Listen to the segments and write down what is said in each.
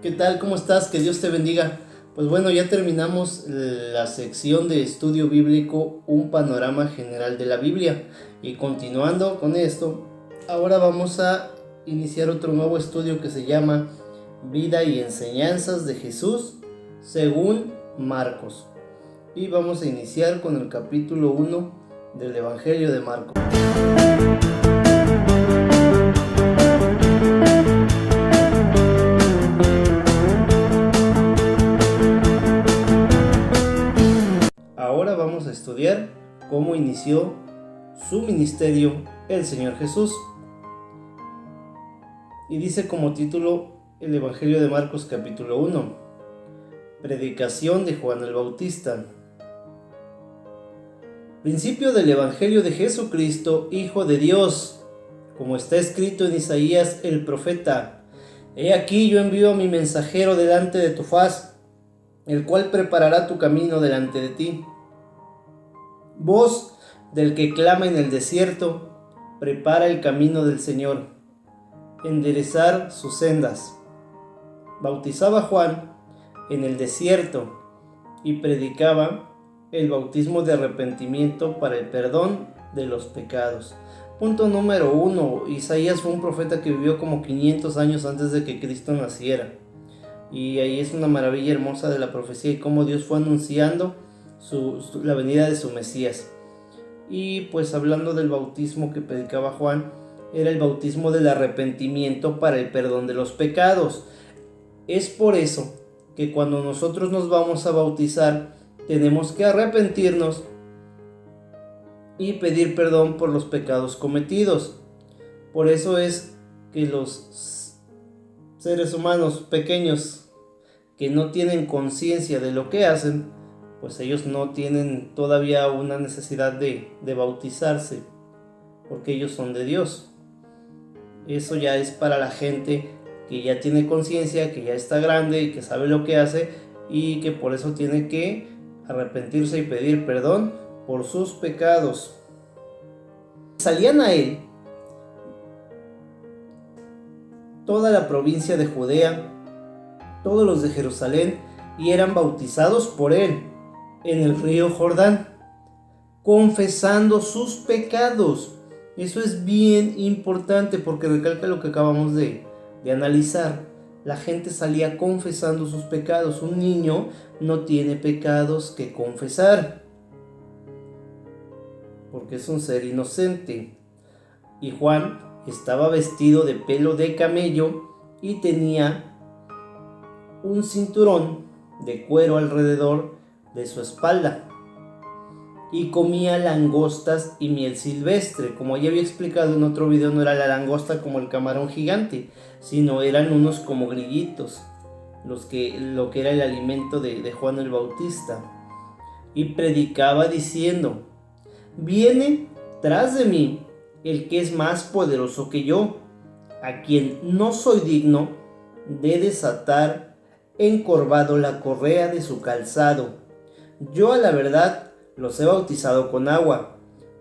¿Qué tal? ¿Cómo estás? Que Dios te bendiga. Pues bueno, ya terminamos la sección de estudio bíblico, un panorama general de la Biblia. Y continuando con esto, ahora vamos a iniciar otro nuevo estudio que se llama Vida y enseñanzas de Jesús según Marcos. Y vamos a iniciar con el capítulo 1 del Evangelio de Marcos. Ahora vamos a estudiar cómo inició su ministerio el Señor Jesús. Y dice como título el Evangelio de Marcos capítulo 1, Predicación de Juan el Bautista. Principio del Evangelio de Jesucristo, Hijo de Dios, como está escrito en Isaías el profeta: He aquí yo envío a mi mensajero delante de tu faz, el cual preparará tu camino delante de ti. Voz del que clama en el desierto, prepara el camino del Señor, enderezar sus sendas. Bautizaba Juan en el desierto y predicaba el bautismo de arrepentimiento para el perdón de los pecados. Punto número 1. Isaías fue un profeta que vivió como 500 años antes de que Cristo naciera. Y ahí es una maravilla hermosa de la profecía y cómo Dios fue anunciando la venida de su Mesías. Y pues hablando del bautismo que predicaba Juan, era el bautismo del arrepentimiento para el perdón de los pecados. Es por eso que cuando nosotros nos vamos a bautizar, tenemos que arrepentirnos y pedir perdón por los pecados cometidos. Por eso es que los seres humanos pequeños que no tienen conciencia de lo que hacen, pues ellos no tienen todavía una necesidad de bautizarse, porque ellos son de Dios. Eso ya es para la gente que ya tiene conciencia, que ya está grande y que sabe lo que hace y que por eso tiene que arrepentirse y pedir perdón por sus pecados. Salían a él toda la provincia de Judea, todos los de Jerusalén, y eran bautizados por él en el río Jordán, confesando sus pecados. Eso es bien importante porque recalca lo que acabamos de analizar. La gente salía confesando sus pecados. Un niño no tiene pecados que confesar, porque es un ser inocente. Y Juan estaba vestido de pelo de camello y tenía un cinturón de cuero alrededor de su espalda. Y comía langostas y miel silvestre. Como ya había explicado en otro video, no era la langosta como el camarón gigante, sino eran unos como grillitos, lo que era el alimento de Juan el Bautista. Y predicaba diciendo: Viene tras de mí el que es más poderoso que yo, a quien no soy digno de desatar encorvado la correa de su calzado. Yo a la verdad los he bautizado con agua,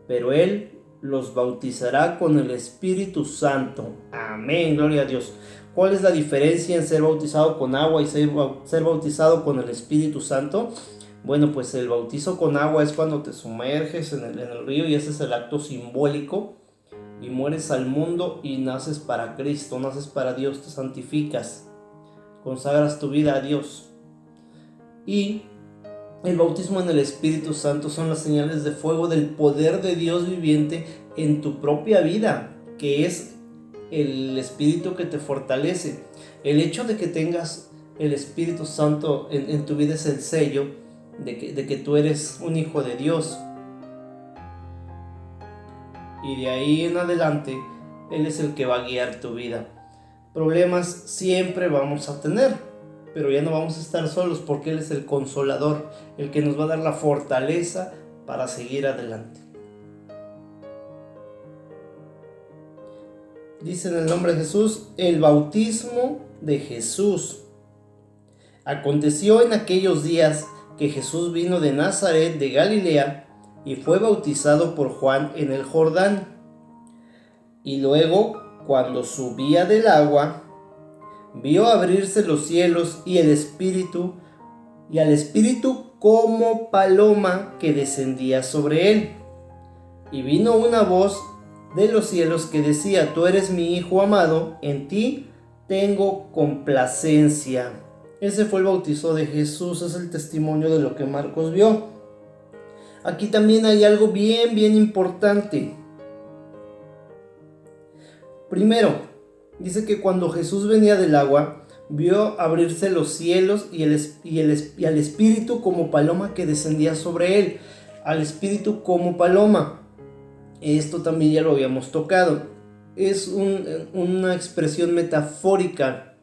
pero él los bautizará con el Espíritu Santo. Amén, gloria a Dios. ¿Cuál es la diferencia en ser bautizado con agua y ser bautizado con el Espíritu Santo? Bueno, pues el bautizo con agua es cuando te sumerges en el río y ese es el acto simbólico y mueres al mundo y naces para Cristo, naces para Dios, te santificas, consagras tu vida a Dios. Y el bautismo en el Espíritu Santo son las señales de fuego del poder de Dios viviente en tu propia vida, que es el Espíritu que te fortalece. El hecho de que tengas el Espíritu Santo en tu vida es el sello de que tú eres un hijo de Dios. Y de ahí en adelante, Él es el que va a guiar tu vida. Problemas siempre vamos a tener, pero ya no vamos a estar solos porque Él es el consolador, el que nos va a dar la fortaleza para seguir adelante. Dice en el nombre de Jesús, el bautismo de Jesús. Aconteció en aquellos días que Jesús vino de Nazaret de Galilea y fue bautizado por Juan en el Jordán. Y luego, cuando subía del agua, vio abrirse los cielos y al Espíritu como paloma que descendía sobre él. Y vino una voz de los cielos que decía: Tú eres mi Hijo amado, en ti tengo complacencia. Ese fue el bautizo de Jesús, es el testimonio de lo que Marcos vio. Aquí también hay algo bien importante. Primero, dice que cuando Jesús venía del agua, vio abrirse los cielos y al Espíritu como paloma que descendía sobre él. Al Espíritu como paloma. Esto también ya lo habíamos tocado. Es una expresión metafórica.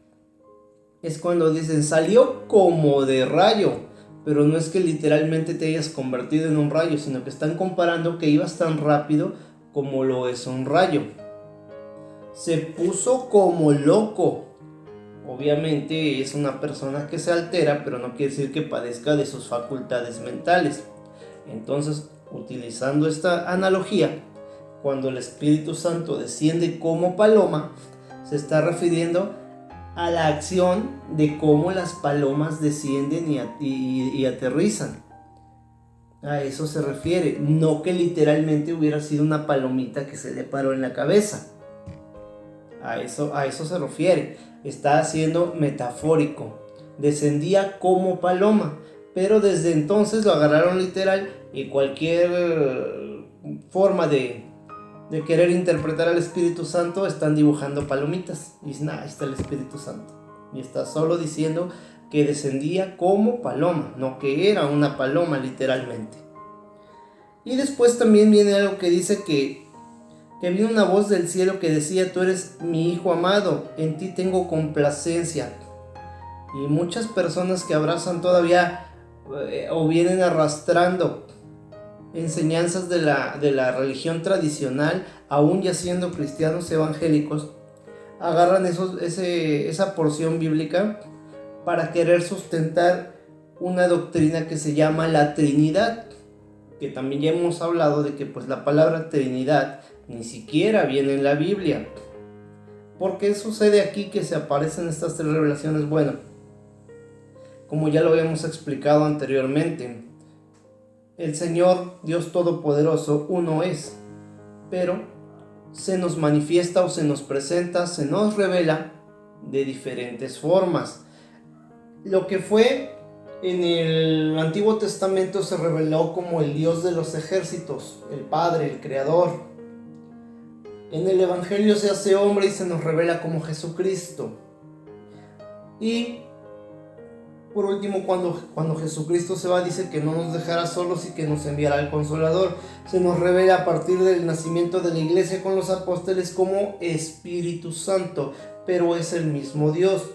Es cuando dicen salió como de rayo. Pero no es que literalmente te hayas convertido en un rayo, sino que están comparando que ibas tan rápido como lo es un rayo. Se puso como loco. Obviamente es una persona que se altera, pero no quiere decir que padezca de sus facultades mentales. Entonces, utilizando esta analogía, cuando el Espíritu Santo desciende como paloma, se está refiriendo a la acción de cómo las palomas descienden y aterrizan. A eso se refiere, no que literalmente hubiera sido una palomita que se le paró en la cabeza. A eso se refiere. Está siendo metafórico. Descendía como paloma, pero desde entonces lo agarraron literal y cualquier forma de querer interpretar al Espíritu Santo están dibujando palomitas. Y dicen, ahí está el Espíritu Santo. Y está solo diciendo que descendía como paloma, no que era una paloma literalmente. Y después también viene algo que dice que vino una voz del cielo que decía: Tú eres mi Hijo amado, en ti tengo complacencia. Y muchas personas que abrazan todavía o vienen arrastrando enseñanzas de la religión tradicional, aún ya siendo cristianos evangélicos, agarran esa porción bíblica para querer sustentar una doctrina que se llama la Trinidad, que también ya hemos hablado de que pues la palabra Trinidad ni siquiera viene en la Biblia. ¿Por qué sucede aquí que se aparecen estas tres revelaciones? Bueno, como ya lo habíamos explicado anteriormente, el Señor Dios Todopoderoso uno es, pero se nos manifiesta o se nos presenta, se nos revela de diferentes formas. Lo que fue en el Antiguo Testamento se reveló como el Dios de los ejércitos, el Padre, el Creador. En el Evangelio se hace hombre y se nos revela como Jesucristo. Y por último, cuando Jesucristo se va, dice que no nos dejará solos y que nos enviará el Consolador. Se nos revela a partir del nacimiento de la iglesia con los apóstoles como Espíritu Santo, pero es el mismo Dios.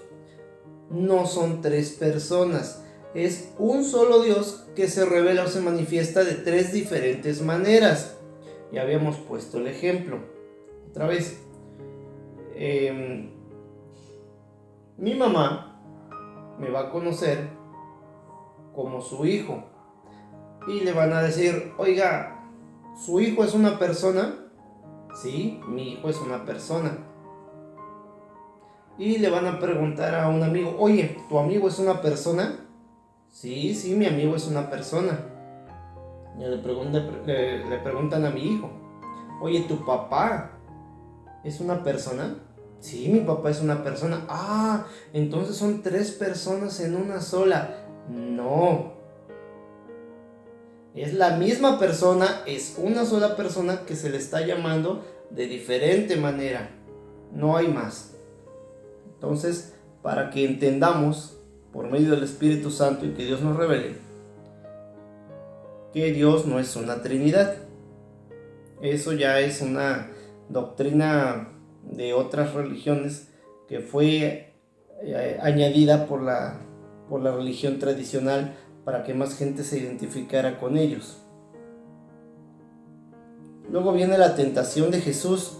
No son tres personas, es un solo Dios que se revela o se manifiesta de tres diferentes maneras. Ya habíamos puesto el ejemplo. Otra vez, mi mamá me va a conocer como su hijo y le van a decir: oiga, ¿su hijo es una persona? Sí, mi hijo es una persona. Y le van a preguntar a un amigo: oye, ¿tu amigo es una persona? Sí, mi amigo es una persona. Y le preguntan a mi hijo: oye, ¿tu papá es una persona? Sí, mi papá es una persona. Ah, entonces son tres personas en una sola. No. Es la misma persona, es una sola persona que se le está llamando de diferente manera. No hay más. Entonces, para que entendamos por medio del Espíritu Santo y que Dios nos revele que Dios no es una Trinidad. Eso ya es una doctrina de otras religiones que fue añadida por la religión tradicional para que más gente se identificara con ellos. Luego viene la tentación de Jesús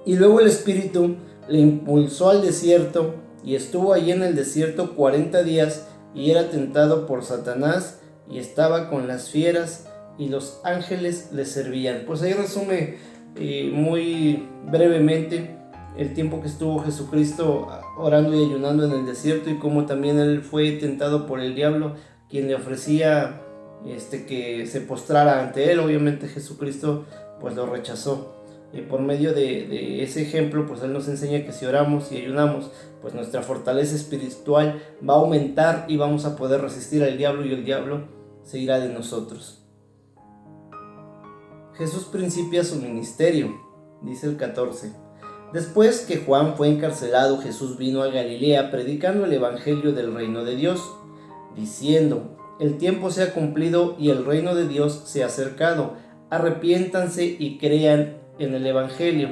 y luego el Espíritu le impulsó al desierto y estuvo allí en el desierto 40 días y era tentado por Satanás y estaba con las fieras y los ángeles le servían. Pues ahí resume muy brevemente el tiempo que estuvo Jesucristo orando y ayunando en el desierto, y cómo también él fue tentado por el diablo, quien le ofrecía que se postrara ante él. Obviamente Jesucristo pues lo rechazó. Y por medio de ese ejemplo, pues él nos enseña que si oramos y ayunamos, pues nuestra fortaleza espiritual va a aumentar y vamos a poder resistir al diablo, y el diablo se irá de nosotros. Jesús principia su ministerio, dice el 14. Después que Juan fue encarcelado, Jesús vino a Galilea predicando el evangelio del reino de Dios, diciendo: el tiempo se ha cumplido y el reino de Dios se ha acercado. Arrepiéntanse y crean en el evangelio.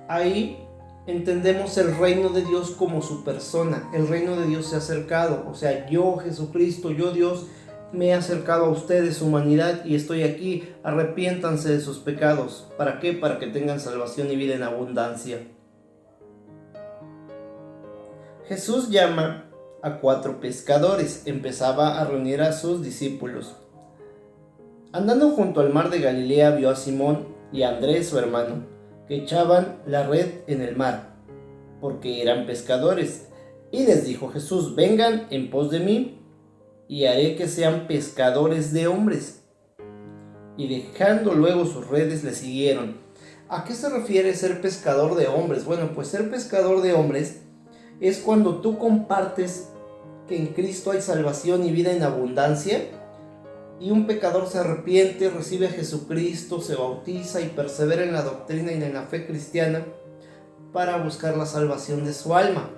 Ahí entendemos el reino de Dios como su persona. El reino de Dios se ha acercado. O sea, yo, Jesucristo, yo, Dios, me he acercado a ustedes, humanidad, y estoy aquí. Arrepiéntanse de sus pecados. ¿Para qué? Para que tengan salvación y vida en abundancia. Jesús llama a 4 pescadores. Empezaba a reunir a sus discípulos. Andando junto al mar de Galilea, vio a Simón y a Andrés, su hermano, que echaban la red en el mar, porque eran pescadores. Y les dijo Jesús: vengan en pos de mí, y haré que sean pescadores de hombres. Y dejando luego sus redes, le siguieron. ¿A qué se refiere ser pescador de hombres? Bueno, pues ser pescador de hombres es cuando tú compartes que en Cristo hay salvación y vida en abundancia, y un pecador se arrepiente, recibe a Jesucristo, se bautiza y persevera en la doctrina y en la fe cristiana para buscar la salvación de su alma.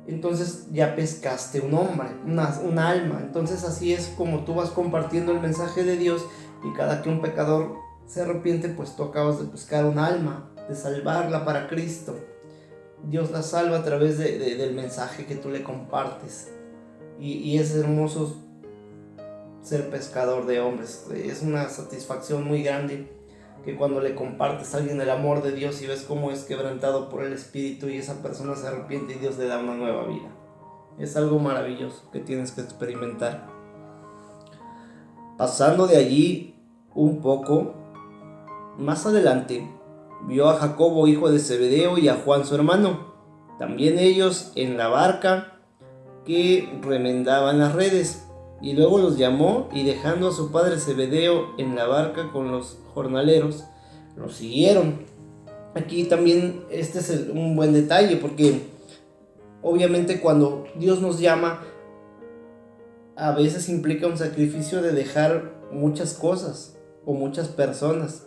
Entonces ya pescaste un hombre, una alma. Entonces así es como tú vas compartiendo el mensaje de Dios, y cada que un pecador se arrepiente, pues tú acabas de pescar un alma, de salvarla para Cristo. Dios la salva a través del mensaje que tú le compartes, y es hermoso ser pescador de hombres. Es una satisfacción muy grande que cuando le compartes a alguien el amor de Dios y ves cómo es quebrantado por el Espíritu, y esa persona se arrepiente y Dios le da una nueva vida. Es algo maravilloso que tienes que experimentar. Pasando de allí un poco más adelante, vio a Jacobo, hijo de Zebedeo, y a Juan, su hermano, también ellos en la barca, que remendaban las redes. Y luego los llamó, y dejando a su padre Zebedeo en la barca con los jornaleros, los siguieron. Aquí también este es un buen detalle, porque obviamente cuando Dios nos llama, a veces implica un sacrificio de dejar muchas cosas o muchas personas.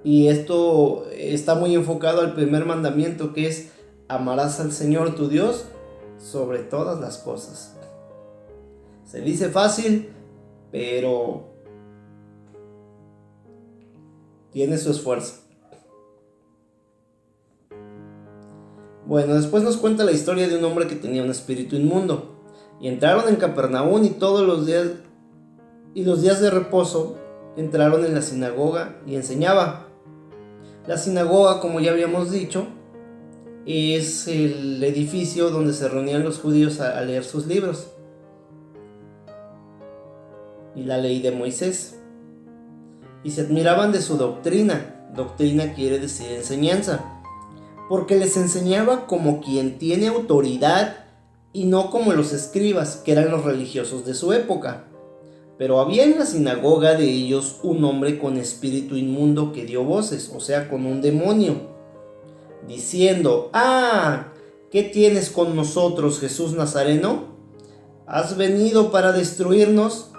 Y esto está muy enfocado al primer mandamiento, que es: amarás al Señor tu Dios sobre todas las cosas. Se dice fácil, pero tiene su esfuerzo. Bueno, después nos cuenta la historia de un hombre que tenía un espíritu inmundo. Y entraron en Capernaum, y todos los días de reposo entraron en la sinagoga y enseñaba. La sinagoga, como ya habíamos dicho, es el edificio donde se reunían los judíos a leer sus libros y la ley de Moisés, y se admiraban de su doctrina. Doctrina quiere decir enseñanza, porque les enseñaba como quien tiene autoridad y no como los escribas, que eran los religiosos de su época. Pero había en la sinagoga de ellos un hombre con espíritu inmundo que dio voces, o sea, con un demonio, diciendo: ¿qué tienes con nosotros, Jesús Nazareno? ¿Has venido para destruirnos?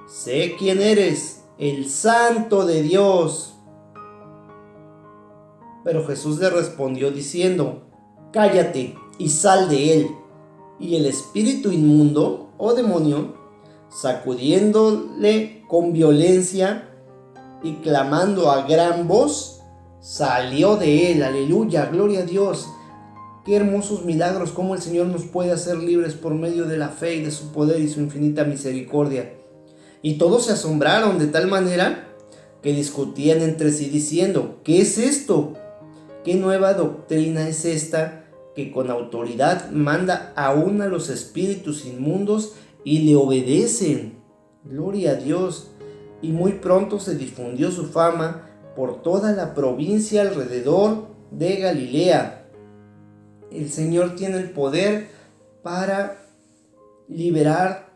Sé quién eres, el Santo de Dios. Pero Jesús le respondió diciendo: cállate y sal de él. Y el espíritu inmundo o demonio, sacudiéndole con violencia y clamando a gran voz, salió de él. Aleluya, gloria a Dios. Qué hermosos milagros, cómo el Señor nos puede hacer libres por medio de la fe y de su poder y su infinita misericordia. Y todos se asombraron de tal manera que discutían entre sí diciendo: ¿qué es esto? ¿Qué nueva doctrina es esta que con autoridad manda aún a los espíritus inmundos y le obedecen? Gloria a Dios. Y muy pronto se difundió su fama por toda la provincia alrededor, de Galilea. El Señor tiene el poder para liberar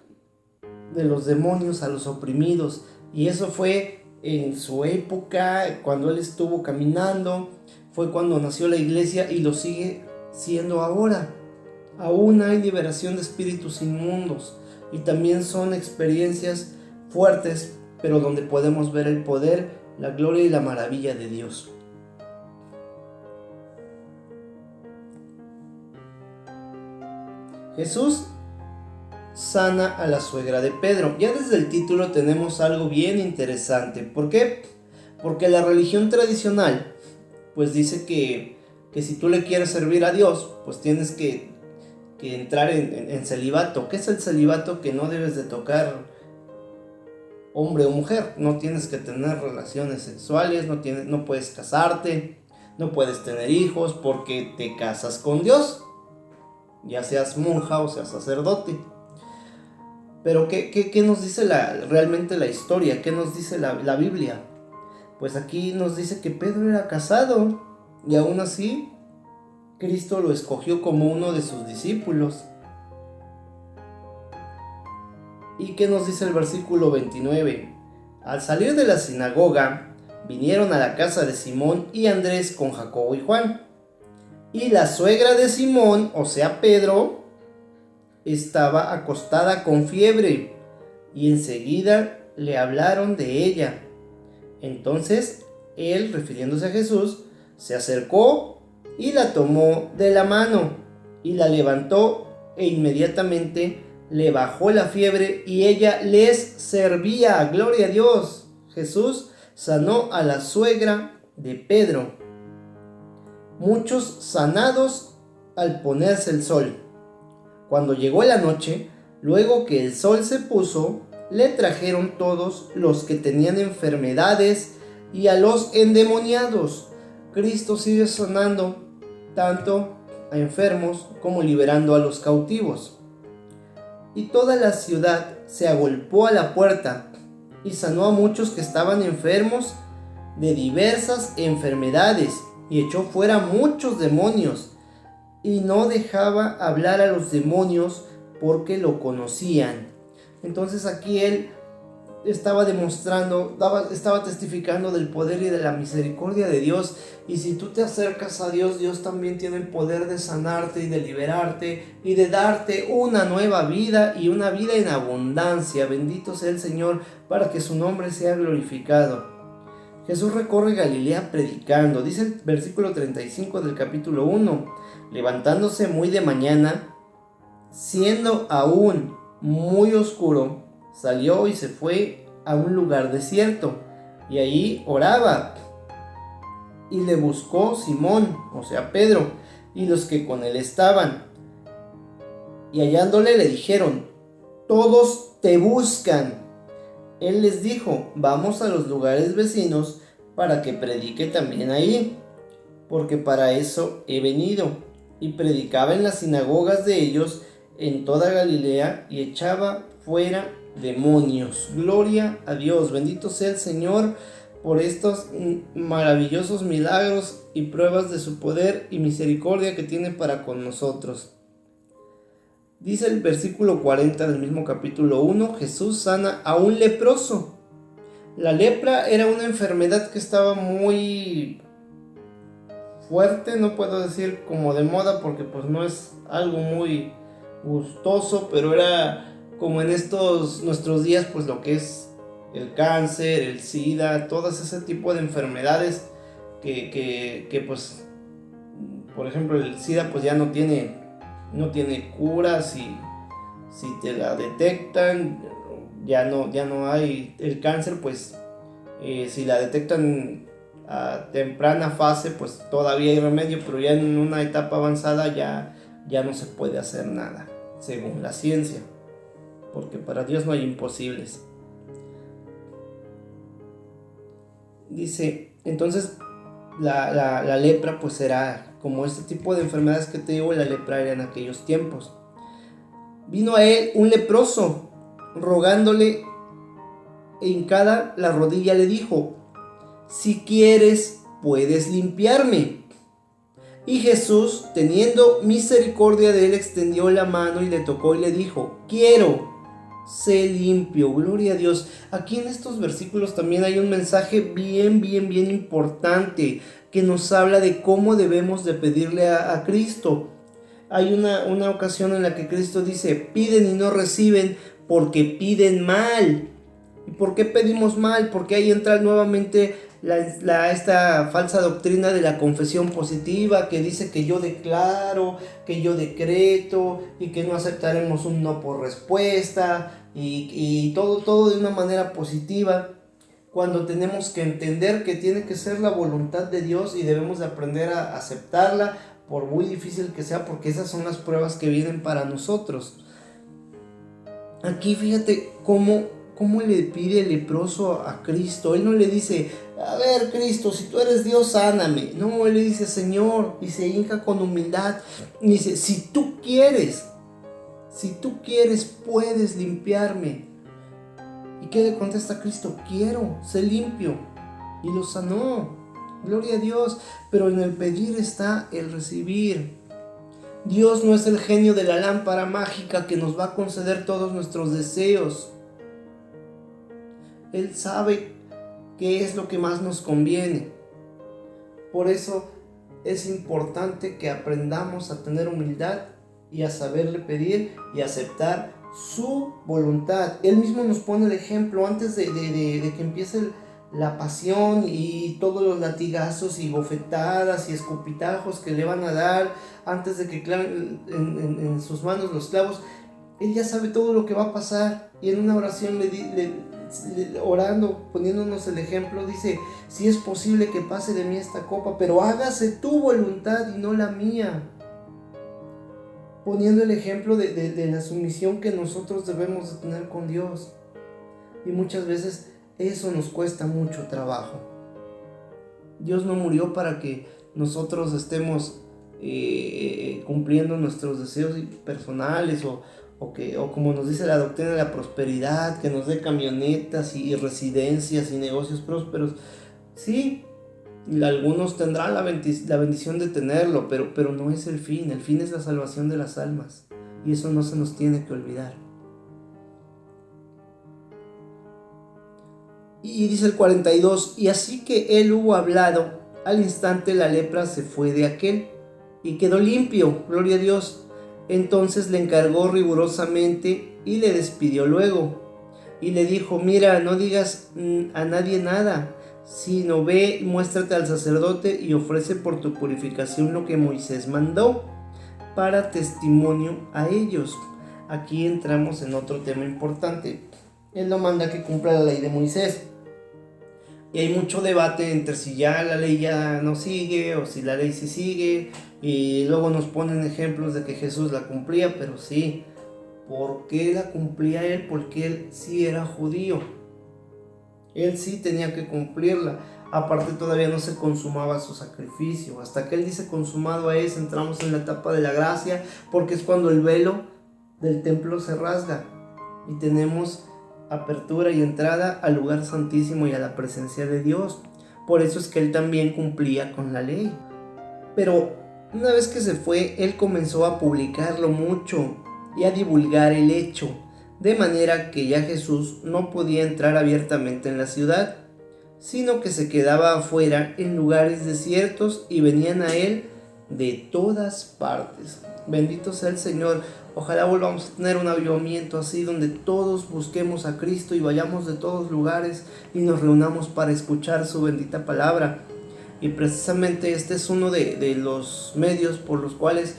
de los demonios a los oprimidos, y eso fue en su época, cuando Él estuvo caminando, fue cuando nació la iglesia y lo sigue siendo ahora. Aún hay liberación de espíritus inmundos y también son experiencias fuertes, pero donde podemos ver el poder, la gloria y la maravilla de Dios. Jesús sana a la suegra de Pedro. Ya desde el título tenemos algo bien interesante. ¿Por qué? Porque la religión tradicional pues dice que si tú le quieres servir a Dios, pues tienes que entrar en celibato. ¿Qué es el celibato? Que no debes de tocar hombre o mujer, no tienes que tener relaciones sexuales, no puedes casarte, no puedes tener hijos, porque te casas con Dios, ya seas monja o seas sacerdote. Pero ¿qué nos dice realmente la historia? ¿Qué nos dice la Biblia? Pues aquí nos dice que Pedro era casado y aún así Cristo lo escogió como uno de sus discípulos. ¿Y qué nos dice el versículo 29? Al salir de la sinagoga, vinieron a la casa de Simón y Andrés con Jacobo y Juan. Y la suegra de Simón, o sea Pedro, estaba acostada con fiebre, y enseguida le hablaron de ella. Entonces él, refiriéndose a Jesús, se acercó y la tomó de la mano y la levantó, e inmediatamente le bajó la fiebre y ella les servía. Gloria a Dios. Jesús sanó a la suegra de Pedro. Muchos sanados al ponerse el sol. Cuando llegó la noche, luego que el sol se puso, le trajeron todos los que tenían enfermedades y a los endemoniados. Cristo sigue sanando tanto a enfermos como liberando a los cautivos. Y toda la ciudad se agolpó a la puerta y sanó a muchos que estaban enfermos de diversas enfermedades, y echó fuera muchos demonios, y no dejaba hablar a los demonios porque lo conocían. Entonces aquí él estaba demostrando, estaba testificando del poder y de la misericordia de Dios. Y si tú te acercas a Dios, Dios también tiene el poder de sanarte y de liberarte y de darte una nueva vida, y una vida en abundancia. Bendito sea el Señor, para que su nombre sea glorificado. Jesús recorre Galilea predicando. Dice el versículo 35 del capítulo 1: levantándose muy de mañana, siendo aún muy oscuro, salió y se fue a un lugar desierto, y allí oraba. Y le buscó Simón, o sea Pedro, y los que con él estaban. Y hallándole le dijeron: todos te buscan. Él les dijo: vamos a los lugares vecinos para que predique también ahí, porque para eso he venido. Y predicaba en las sinagogas de ellos en toda Galilea, y echaba fuera demonios. Gloria a Dios. Bendito sea el Señor por estos maravillosos milagros y pruebas de su poder y misericordia que tiene para con nosotros. Dice el versículo 40 del mismo capítulo 1: Jesús sana a un leproso. La lepra era una enfermedad que estaba muy fuerte, no puedo decir como de moda, porque pues no es algo muy gustoso, pero era como en nuestros días, pues lo que es el cáncer, el SIDA, todas ese tipo de enfermedades que pues, por ejemplo, el SIDA pues ya no tiene cura. Si te la detectan, ya no hay. El cáncer, pues si la detectan a temprana fase, pues todavía hay remedio, pero ya en una etapa avanzada ya no se puede hacer nada, según la ciencia, porque para Dios no hay imposibles. Dice, entonces la lepra pues era como este tipo de enfermedades que te digo. La lepra era en aquellos tiempos. Vino a él un leproso, rogándole, e hincada la rodilla le dijo: si quieres, puedes limpiarme. Y Jesús, teniendo misericordia de él, extendió la mano y le tocó y le dijo: quiero, sé limpio. Gloria a Dios. Aquí en estos versículos también hay un mensaje bien importante que nos habla de cómo debemos de pedirle a Cristo. Hay una ocasión en la que Cristo dice: piden y no reciben porque piden mal. ¿Y por qué pedimos mal? Porque ahí entra nuevamente esta falsa doctrina de la confesión positiva, que dice que yo declaro, que yo decreto, y que no aceptaremos un no por respuesta, y todo de una manera positiva, cuando tenemos que entender que tiene que ser la voluntad de Dios y debemos de aprender a aceptarla, por muy difícil que sea, porque esas son las pruebas que vienen para nosotros. Aquí fíjate cómo le pide el leproso a Cristo. Él no le dice: a ver, Cristo, si tú eres Dios, sáname. No, él le dice: Señor, y se hinca con humildad y dice: si tú quieres, puedes limpiarme. ¿Y qué le contesta Cristo? Quiero, sé limpio. Y lo sanó. Gloria a Dios. Pero en el pedir está el recibir. Dios no es el genio de la lámpara mágica que nos va a conceder todos nuestros deseos. Él sabe qué es lo que más nos conviene. Por eso es importante que aprendamos a tener humildad y a saberle pedir y aceptar su voluntad. Él mismo nos pone el ejemplo antes de que empiece la pasión y todos los latigazos y bofetadas y escupitajos que le van a dar, antes de que claven en sus manos los clavos. Él ya sabe todo lo que va a pasar, y en una oración orando, poniéndonos el ejemplo, dice: si es posible que pase de mí esta copa, pero hágase tu voluntad y no la mía. Poniendo el ejemplo de la sumisión que nosotros debemos de tener con Dios. Y muchas veces eso nos cuesta mucho trabajo. Dios no murió para que nosotros estemos cumpliendo nuestros deseos personales o como nos dice la doctrina de la prosperidad, que nos dé camionetas y residencias y negocios prósperos. Sí, algunos tendrán la bendición de tenerlo, pero no es el fin. El fin es la salvación de las almas, y eso no se nos tiene que olvidar. Y dice el 42: y así que él hubo hablado, al instante la lepra se fue de aquel y quedó limpio. Gloria a Dios. Entonces le encargó rigurosamente y le despidió luego. Y le dijo: mira, no digas a nadie nada, sino ve y muéstrate al sacerdote y ofrece por tu purificación lo que Moisés mandó, para testimonio a ellos. Aquí entramos en otro tema importante. Él no manda que cumpla la ley de Moisés. Y hay mucho debate entre si ya la ley ya no sigue o si la ley sí sigue. Y luego nos ponen ejemplos de que Jesús la cumplía, pero sí. ¿Por qué la cumplía él? Porque él sí era judío. Él sí tenía que cumplirla. Aparte, todavía no se consumaba su sacrificio. Hasta que él dice consumado es, entramos en la etapa de la gracia, porque es cuando el velo del templo se rasga y tenemos apertura y entrada al lugar santísimo y a la presencia de Dios. Por eso es que él también cumplía con la ley. Pero una vez que se fue, él comenzó a publicarlo mucho y a divulgar el hecho, de manera que ya Jesús no podía entrar abiertamente en la ciudad, sino que se quedaba afuera en lugares desiertos, y venían a él de todas partes. Bendito sea el Señor. Ojalá volvamos a tener un avivamiento así, donde todos busquemos a Cristo y vayamos de todos lugares y nos reunamos para escuchar su bendita palabra. Y precisamente este es uno de los medios por los cuales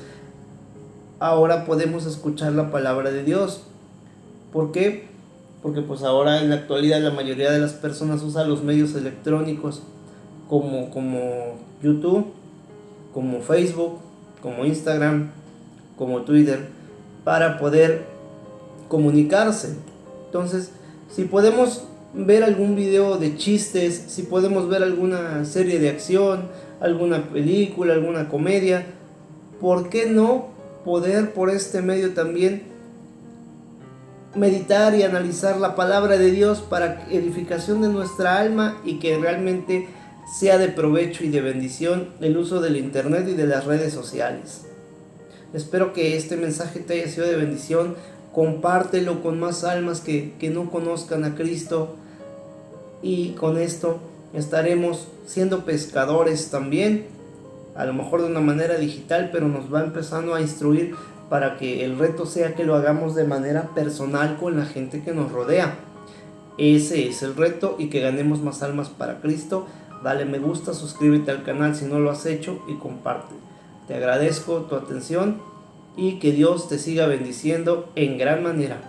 ahora podemos escuchar la palabra de Dios. ¿Por qué? Porque pues ahora en la actualidad la mayoría de las personas usan los medios electrónicos como YouTube, como Facebook, como Instagram, como Twitter, para poder comunicarse. Entonces, si podemos ver algún video de chistes, si podemos ver alguna serie de acción, alguna película, alguna comedia, ¿por qué no poder por este medio también meditar y analizar la palabra de Dios para edificación de nuestra alma, y que realmente sea de provecho y de bendición el uso del internet y de las redes sociales. Espero que este mensaje te haya sido de bendición. Compártelo con más almas que no conozcan a Cristo, y con esto estaremos siendo pescadores también, a lo mejor de una manera digital, pero nos va empezando a instruir para que el reto sea que lo hagamos de manera personal con la gente que nos rodea. Ese es el reto, y que ganemos más almas para Cristo. Dale me gusta, suscríbete al canal si no lo has hecho y comparte. Te agradezco tu atención y que Dios te siga bendiciendo en gran manera.